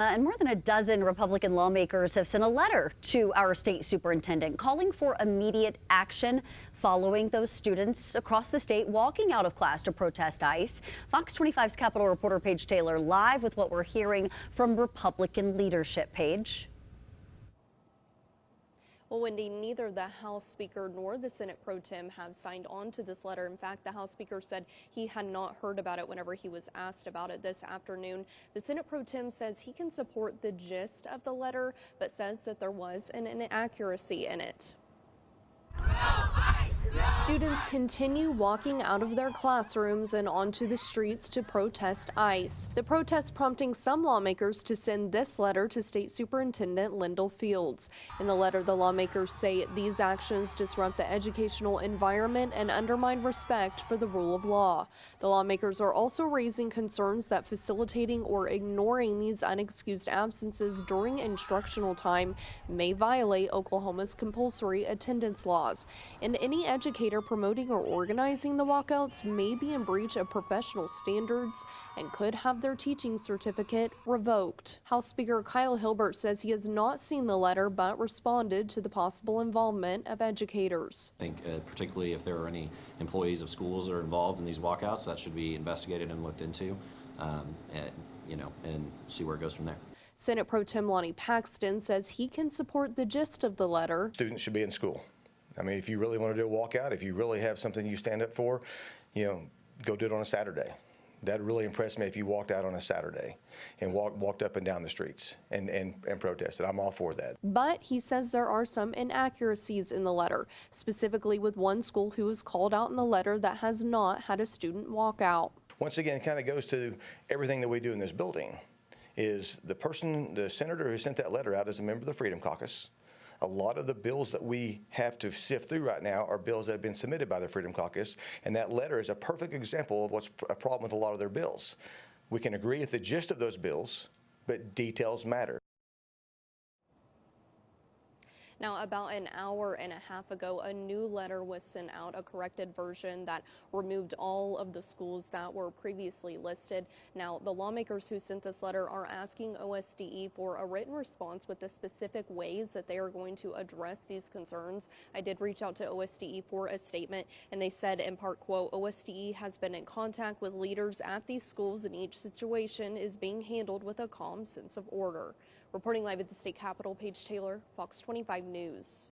And more than a dozen Republican lawmakers have sent a letter to our state superintendent calling for immediate action following those students across the state walking out of class to protest ICE. Fox 25's Capitol reporter Paige Taylor live with what we're hearing from Republican leadership. Paige. Well, Wendy, neither the House Speaker nor the Senate Pro Tem have signed on to this letter. In fact, the House Speaker said he had not heard about it whenever he was asked about it this afternoon. The Senate Pro Tem says he can support the gist of the letter, but says that there was an inaccuracy in it. Students continue walking out of their classrooms and onto the streets to protest ICE. The protest prompting some lawmakers to send this letter to State Superintendent Lindel. In the letter, the lawmakers say these actions disrupt the educational environment and undermine respect for the rule of law. The lawmakers are also raising concerns that facilitating or ignoring these unexcused absences during instructional time may violate Oklahoma's compulsory attendance laws. And any educator promoting or organizing the walkouts may be in breach of professional standards and could have their teaching certificate revoked. House Speaker Kyle Hilbert says he has not seen the letter but responded to the possible involvement of educators. I think particularly if there are any employees of schools that are involved in these walkouts, that should be investigated and looked into, and see where it goes from there. Senate Pro Tem Lonnie Paxton says he can support the gist of the letter. Students should be in school. I mean, if you really want to do a walkout, if you really have something you stand up for, go do it on a Saturday. That really impressed me if you walked out on a Saturday and walked up and down the streets and protested. I'm all for that. But he says there are some inaccuracies in the letter, specifically with one school who was called out in the letter that has not had a student walk out. Once again, it kind of goes to everything that we do in this building. Is the senator who sent that letter out is a member of the Freedom Caucus. A lot of the bills that we have to sift through right now are bills that have been submitted by the Freedom Caucus, and that letter is a perfect example of what's a problem with a lot of their bills. We can agree with the gist of those bills, but details matter. Now, about an hour and a half ago, a new letter was sent out, a corrected version that removed all of the schools that were previously listed. Now, the lawmakers who sent this letter are asking OSDE for a written response with the specific ways that they are going to address these concerns. I did reach out to OSDE for a statement, and they said, in part, quote, OSDE has been in contact with leaders at these schools, and each situation is being handled with a calm sense of order. Reporting live at the state capitol, Paige Taylor, Fox 25 News.